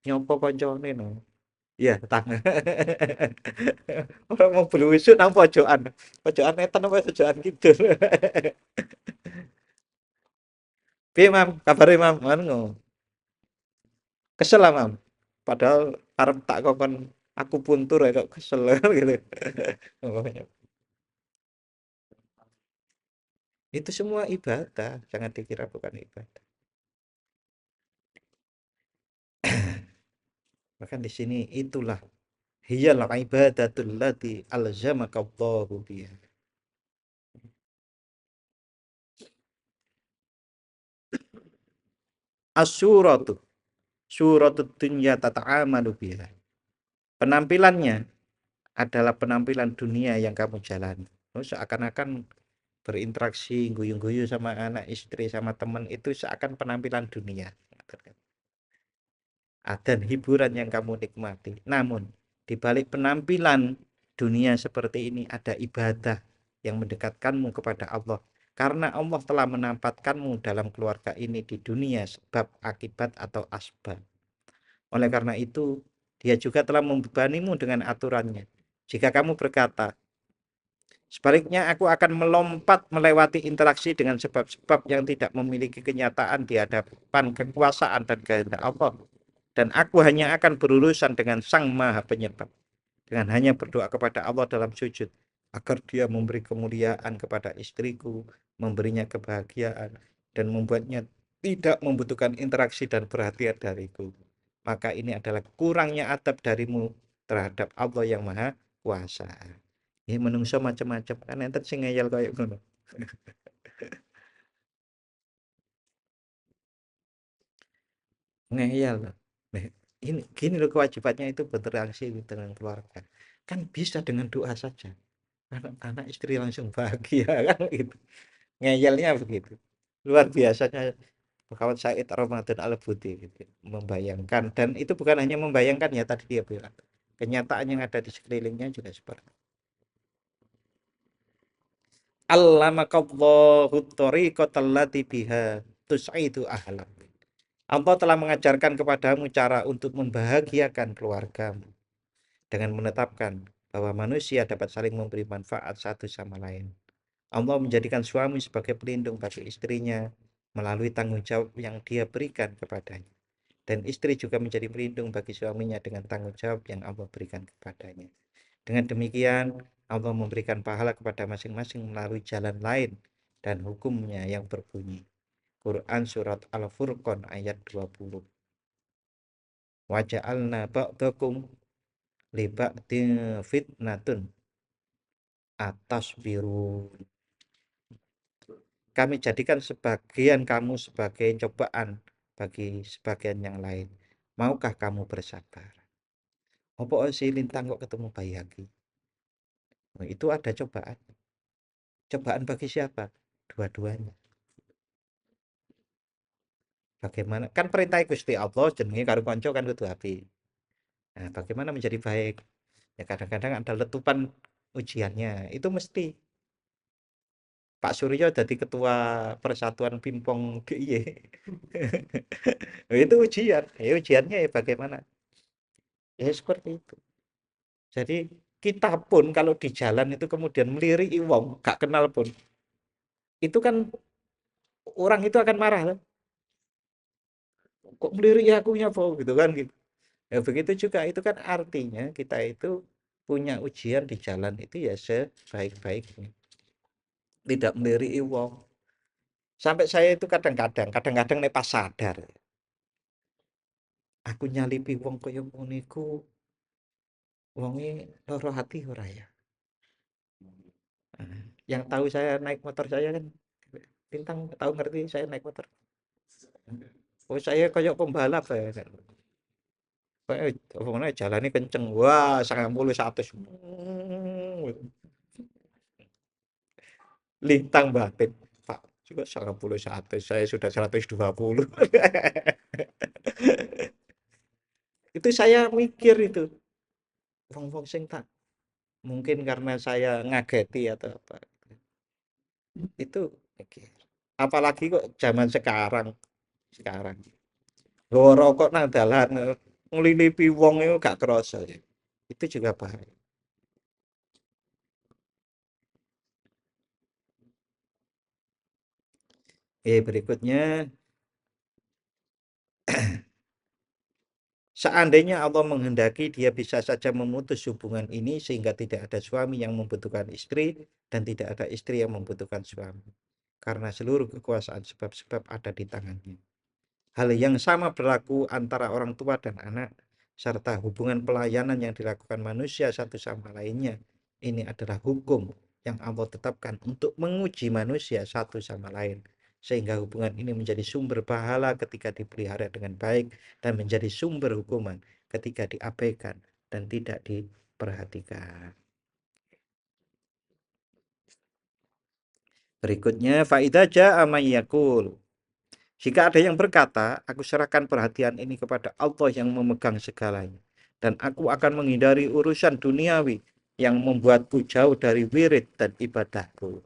nyopo koncone no. Iya, tangan. Orang mau belusuk nang pojokan. Pojokan etan apa pojokan kidul. Piye, Mam? Kabare, Mam? Ngono. Kesel lah, Mam. Padahal arep tak kokon aku puntur ya kok kesel gitu. Itu semua ibadah, jangan dikira bukan ibadah. Bahkan di sini itulah hiyal ibadatul lati alzamakallahu biha. Asyuratu suratud dunya tata'amalu biha. Penampilannya adalah penampilan dunia yang kamu jalani. Oh, seakan-akan berinteraksi guyu-guyu sama anak istri sama teman itu seakan penampilan dunia. Dan hiburan yang kamu nikmati. Namun di balik penampilan dunia seperti ini ada ibadah yang mendekatkanmu kepada Allah. Karena Allah telah menempatkanmu dalam keluarga ini di dunia sebab akibat atau asbab. Oleh karena itu, dia juga telah membebanimu dengan aturannya. Jika kamu berkata, sebaliknya aku akan melompat melewati interaksi dengan sebab-sebab yang tidak memiliki kenyataan di hadapan kekuasaan dan kehendak Allah. Dan aku hanya akan berurusan dengan Sang Maha Penyebab. Dengan hanya berdoa kepada Allah dalam sujud. Agar dia memberi kemuliaan kepada istriku, memberinya kebahagiaan, dan membuatnya tidak membutuhkan interaksi dan perhatian dariku. Maka ini adalah kurangnya adab darimu terhadap Allah yang Maha Kuasa. Ini menungso macam-macam kan enten sing ngeyel kayak ngono. Ngeyel. Nah, ini gini loh kewajibannya itu berinteraksi dengan keluarga. Kan bisa dengan doa saja. Anak istri langsung bahagia kan gitu. Ngeyelnya begitu. Luar biasanya kawan Said Ramadan Al-Buti gitu. Membayangkan dan itu bukan hanya membayangkan ya tadi dia bilang. Kenyataan yang ada di sekelilingnya juga seperti Allamakallahu tariqatal lati biha tus'idu ahlam. Allah telah mengajarkan kepadamu cara untuk membahagiakan keluargamu dengan menetapkan bahwa manusia dapat saling memberi manfaat satu sama lain. Allah menjadikan suami sebagai pelindung bagi istrinya melalui tanggung jawab yang dia berikan kepadanya. Dan istri juga menjadi pelindung bagi suaminya dengan tanggung jawab yang Allah berikan kepadanya. Dengan demikian, Allah memberikan pahala kepada masing-masing melalui jalan lain dan hukumnya yang berbunyi. Quran Surat Al-Furqan ayat 20. Waja'alna ba'dakum liba'din fitnatun atas biru. Kami jadikan sebagian kamu sebagai cobaan bagi sebagian yang lain. Maukah kamu bersabar? Apa si Lintang kok ketemu Bayaki? Nah, itu ada cobaan. Cobaan bagi siapa? dua-duanya. Bagaimana? Kan perintah Gusti Allah jenenge karo kanca kan kudu apik. Nah, bagaimana menjadi baik? Ya kadang-kadang ada letupan ujiannya. Itu mesti Pak Suryo jadi ketua Persatuan Pimpong DIY. Itu ujian. Ya ujiannya ya bagaimana? Ya seperti itu. Jadi kita pun kalau di jalan itu kemudian melirik wong, gak kenal pun, itu kan orang itu akan marah kan? Kok melirik akunya po gitu kan gitu. Ya begitu juga itu kan artinya kita itu punya ujian di jalan itu ya sebaik-baiknya. Tidak melirik wong. Sampai saya itu kadang-kadang nek pas sadar, aku nyalipi wong kaya ngono iku, wonge lara hati ora ya. Nah, yang tahu saya naik motor saya kan Bintang tahu ngerti saya naik motor. Oh saya kayak pembalap saya. Pokoknya jalannya kenceng. Wah, 90 100. Lintang batin. Pak, juga 90 100. Saya sudah 120. Itu saya mikir itu. Wong-wong sing tak. Mungkin karena saya ngageti atau apa. Itu mikir. Apalagi kok zaman sekarang. Sekarang. Nggawa rokok nang dalan. Nglilipi wong itu gak kerasa ya. Itu juga bahaya. Berikutnya, seandainya Allah menghendaki, dia bisa saja memutus hubungan ini sehingga tidak ada suami yang membutuhkan istri dan tidak ada istri yang membutuhkan suami. Karena seluruh kekuasaan sebab-sebab ada di tangannya. Hal yang sama berlaku antara orang tua dan anak, serta hubungan pelayanan yang dilakukan manusia satu sama lainnya. Ini adalah hukum yang Allah tetapkan untuk menguji manusia satu sama lain. Sehingga hubungan ini menjadi sumber pahala ketika dipelihara dengan baik dan menjadi sumber hukuman ketika diabaikan dan tidak diperhatikan. Berikutnya, faidah ja'a mayyakul. Jika ada yang berkata, aku serahkan perhatian ini kepada Allah yang memegang segalanya. Dan aku akan menghindari urusan duniawi yang membuatku jauh dari wirid dan ibadahku.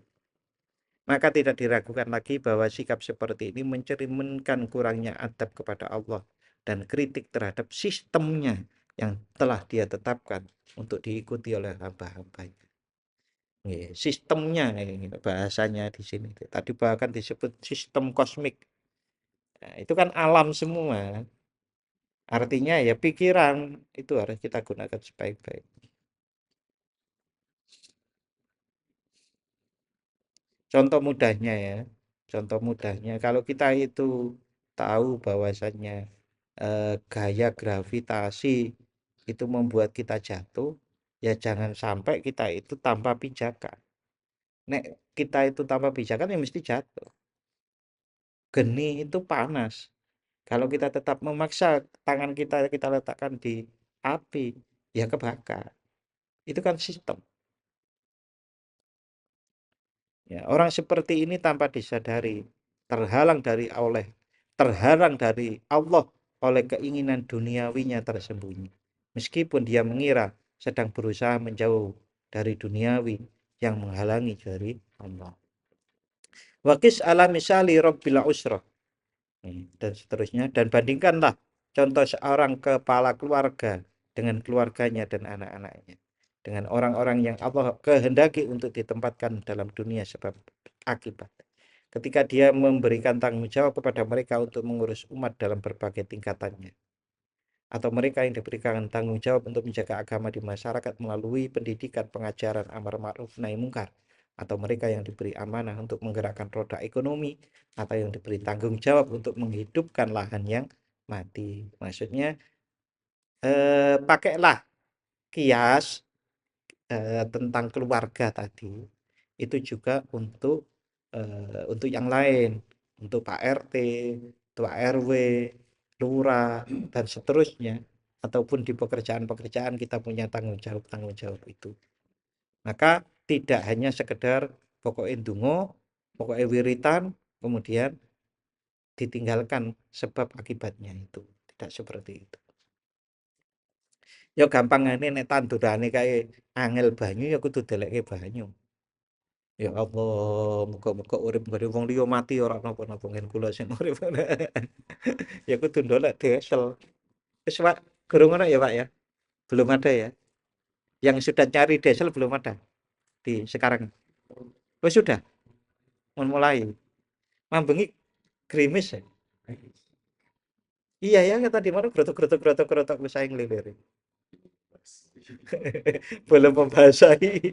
Maka tidak diragukan lagi bahwa sikap seperti ini mencerminkan kurangnya adab kepada Allah dan kritik terhadap sistemnya yang telah dia tetapkan untuk diikuti oleh hamba-hambanya. Sistemnya ini bahasanya di sini. Tadi bahkan disebut sistem kosmik. Nah, itu kan alam semua. Artinya ya pikiran itu harus kita gunakan sebaik-baik. Contoh mudahnya ya, contoh mudahnya kalau kita itu tahu bahwasannya gaya gravitasi itu membuat kita jatuh, ya jangan sampai kita itu tanpa pijakan. Nek kita itu tanpa pijakan ya mesti jatuh. Geni itu panas. Kalau kita tetap memaksa tangan kita letakkan di api, ya kebakar. Itu kan sistem. Ya, orang seperti ini tanpa disadari terhalang dari Allah oleh keinginan duniawinya tersembunyi. Meskipun dia mengira sedang berusaha menjauh dari duniawi yang menghalangi dari Allah. Wakis ala misali Rabbil usrah. Dan seterusnya. Dan bandingkanlah contoh seorang kepala keluarga dengan keluarganya dan anak-anaknya. Dengan orang-orang yang Allah kehendaki untuk ditempatkan dalam dunia sebab akibat. Ketika dia memberikan tanggung jawab kepada mereka untuk mengurus umat dalam berbagai tingkatannya. Atau mereka yang diberikan tanggung jawab untuk menjaga agama di masyarakat melalui pendidikan, pengajaran, amar ma'ruf, nahi mungkar. Atau mereka yang diberi amanah untuk menggerakkan roda ekonomi, atau yang diberi tanggung jawab untuk menghidupkan lahan yang mati. Maksudnya, pakailah kias tentang keluarga tadi itu juga untuk yang lain, untuk Pak RT, Tua RW, lurah dan seterusnya, ataupun di pekerjaan-pekerjaan kita punya tanggung jawab itu. Maka tidak hanya sekedar pokoknya ndonga Pokoknya wiritan, kemudian ditinggalkan sebab akibatnya itu. Tidak seperti itu. Ya gampang ini nek tandurane kae angel banyu ya kudu delekke banyu. Ya Allah, muga-muga urip bare wong liya mati ora napa-napa ngen kula sing urip. Ya kudu ndolek desel. Wis Pak, gurung ono ya Pak ya? Belum ada ya? Yang sudah cari desel belum ada di sekarang. Oh sudah, mau mulai. Mambengi gerimis ya? Iya ya, kata di mana grotok-grotok wis ae nglilir. Belum membasahi.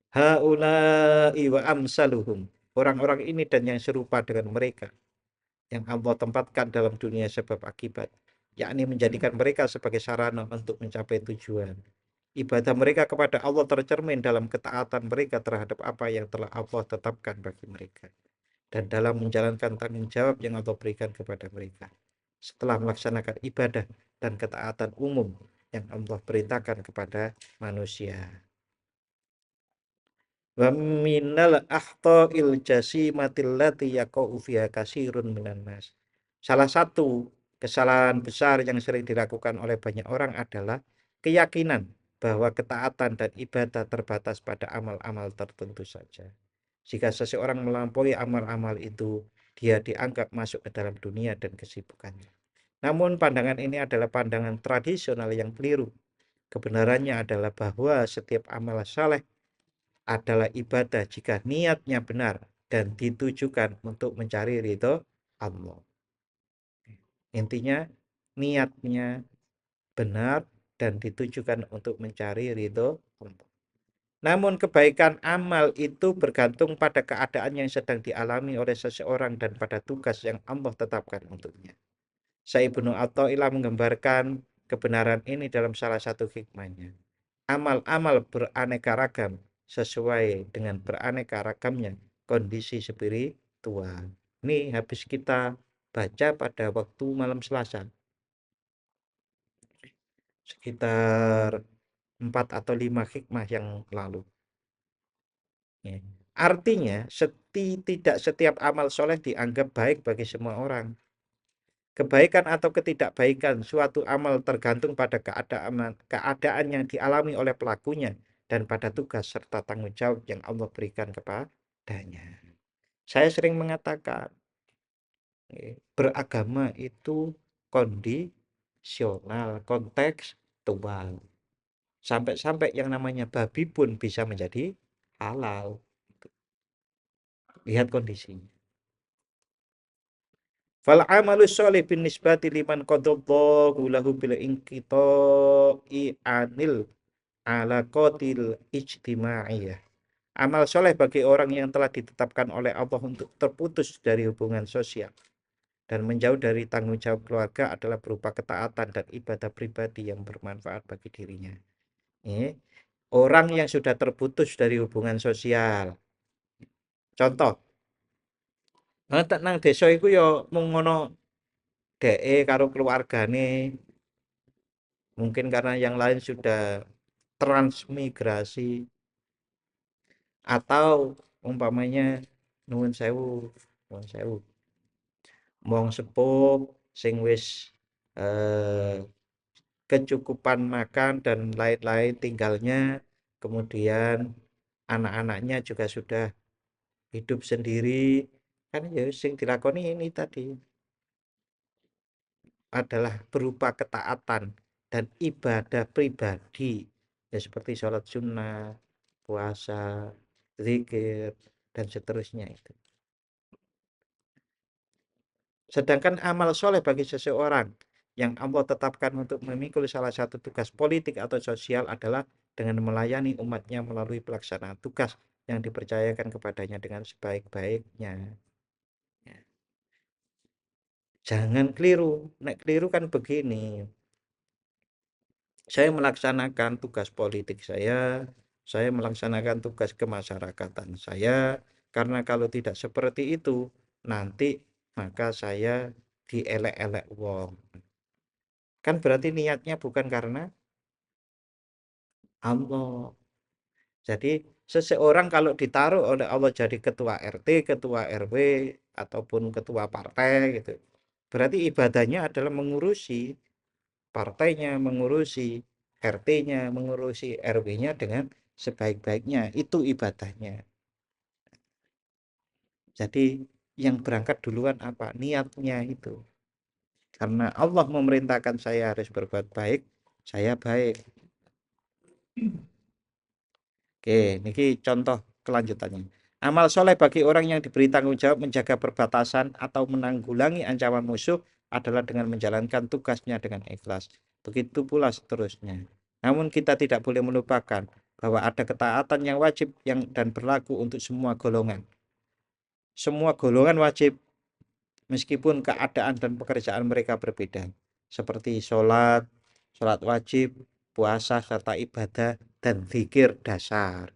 Haula'i wa amsaluhum. Orang-orang ini dan yang serupa dengan mereka yang Allah tempatkan dalam dunia sebab akibat, yakni menjadikan mereka sebagai sarana untuk mencapai tujuan. Ibadah mereka kepada Allah tercermin dalam ketaatan mereka terhadap apa yang telah Allah tetapkan bagi mereka dan dalam menjalankan tanggung jawab yang Allah berikan kepada mereka setelah melaksanakan ibadah dan ketaatan umum yang Allah perintahkan kepada manusia. Wa minal akhta'il jasimatil lati yaqa'u fiha katsirun minan nas. Salah satu kesalahan besar yang sering dilakukan oleh banyak orang adalah keyakinan bahwa ketaatan dan ibadah terbatas pada amal-amal tertentu saja. Jika seseorang melampaui amal-amal itu, dia dianggap masuk ke dalam dunia dan kesibukannya. Namun pandangan ini adalah pandangan tradisional yang keliru. Kebenarannya adalah bahwa setiap amal saleh adalah ibadah jika niatnya benar dan ditujukan untuk mencari ridho Allah. Intinya niatnya benar dan ditujukan untuk mencari ridho Allah. Namun kebaikan amal itu bergantung pada keadaan yang sedang dialami oleh seseorang dan pada tugas yang Allah tetapkan untuknya. Sayyibnu Athaillah menggambarkan kebenaran ini dalam salah satu hikmahnya. Amal-amal beraneka ragam sesuai dengan beraneka ragamnya kondisi spiritual. Ini habis kita baca pada waktu malam Selasa, sekitar 4 atau 5 hikmah yang lalu. Ya. Artinya, tidak setiap amal soleh dianggap baik bagi semua orang. Kebaikan atau ketidakbaikan suatu amal tergantung pada keadaan yang dialami oleh pelakunya dan pada tugas serta tanggung jawab yang Allah berikan kepadanya. Saya sering mengatakan, beragama itu kondisional, kontekstual. Sampai-sampai yang namanya babi pun bisa menjadi halal. Lihat kondisinya. Fal amalu sholih bin nisbati liman qadallahu lahu bil inqita'i anil alaqatil ijtimaiyah. Amal soleh bagi orang yang telah ditetapkan oleh Allah untuk terputus dari hubungan sosial dan menjauh dari tanggung jawab keluarga adalah berupa ketaatan dan ibadah pribadi yang bermanfaat bagi dirinya. Orang yang sudah terputus dari hubungan sosial. Contoh, nang desa iku ya mung ngono dheke karo keluargane, mungkin karena yang lain sudah transmigrasi atau umpamanya nuwun sewu, nuwun sewu, wong sepuh sing wis eh, kecukupan makan dan lain-lain tinggalnya, kemudian anak-anaknya juga sudah hidup sendiri, kan ya sing dilakoni ini tadi adalah berupa ketaatan dan ibadah pribadi ya seperti sholat sunnah, puasa, zikir dan seterusnya itu. Sedangkan amal soleh bagi seseorang yang Allah tetapkan untuk memikul salah satu tugas politik atau sosial adalah dengan melayani umatnya melalui pelaksanaan tugas yang dipercayakan kepadanya dengan sebaik-baiknya. Ya. Jangan keliru. Nek keliru kan begini. Saya melaksanakan tugas politik saya melaksanakan tugas kemasyarakatan saya, karena kalau tidak seperti itu, nanti maka saya dielek-elek wong. Kan berarti niatnya bukan karena Allah. Jadi seseorang kalau ditaruh oleh Allah jadi ketua RT, ketua RW, ataupun ketua partai gitu. Berarti ibadahnya adalah mengurusi partainya, mengurusi RT-nya, mengurusi RW-nya dengan sebaik-baiknya. Itu ibadahnya. Jadi yang berangkat duluan apa? Niatnya itu. Karena Allah memerintahkan saya harus berbuat baik, saya baik. Oke, niki contoh kelanjutannya. Amal soleh bagi orang yang diberi tanggung jawab menjaga perbatasan atau menanggulangi ancaman musuh adalah dengan menjalankan tugasnya dengan ikhlas. Begitu pula seterusnya. Namun kita tidak boleh melupakan bahwa ada ketaatan yang wajib yang dan berlaku untuk semua golongan. Semua golongan wajib meskipun keadaan dan pekerjaan mereka berbeda. Seperti sholat, sholat wajib, puasa serta ibadah dan zikir dasar.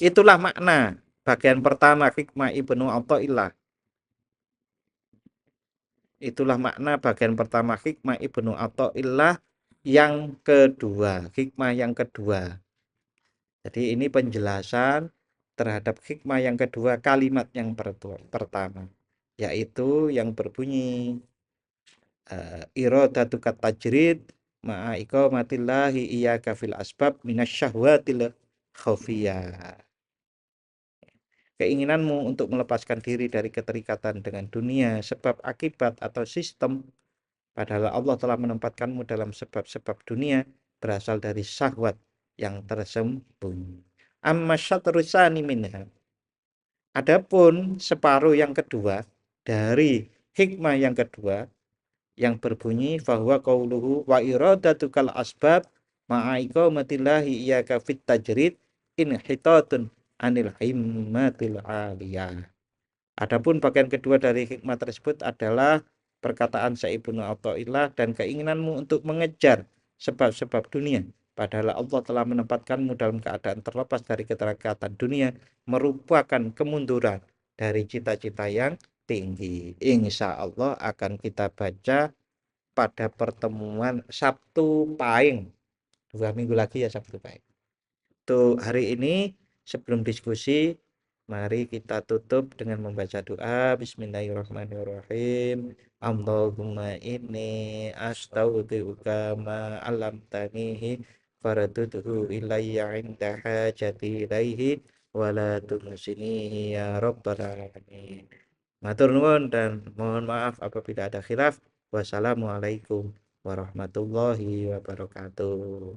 Itulah makna bagian pertama hikmah Ibnu Athaillah. Itulah makna bagian pertama hikmah Ibnu Athaillah yang kedua, hikmah yang kedua. Jadi ini penjelasan terhadap hikmah yang kedua kalimat yang pertama, yaitu yang berbunyi iradatu tajrid ma'a iqamatillahi iyyaka fil asbab minasyahwatil khafiyah. Keinginanmu untuk melepaskan diri dari keterikatan dengan dunia, sebab akibat atau sistem, padahal Allah telah menempatkanmu dalam sebab-sebab dunia berasal dari syahwat yang tersembunyi. Amma syatrusani minha. Adapun separuh yang kedua dari hikmah yang kedua yang berbunyi bahwa qauluhu wa iradatukal asbab ma'aiko matillahi iyyaka fit tajrid inhitatun anil himmatil aliyah. Adapun bagian kedua dari hikmah tersebut adalah perkataan Sa'ibnu Athaillah dan keinginanmu untuk mengejar sebab-sebab dunia. Padahal Allah telah menempatkanmu dalam keadaan terlepas dari keterikatan dunia merupakan kemunduran dari cita-cita yang tinggi. Insya Allah akan kita baca pada pertemuan Sabtu Pahing. 2 minggu lagi ya Sabtu Pahing. Untuk hari ini sebelum diskusi, mari kita tutup dengan membaca doa. Bismillahirrahmanirrahim. Allahumma inni astaghfiruka ma 'allamtanihi faraduhu ilayya 'inda hajati ilaihi wa la tunsinihi ya rabbal alamin. Matur nuwun dan mohon maaf apabila ada khilaf. Wassalamualaikum warahmatullahi wabarakatuh.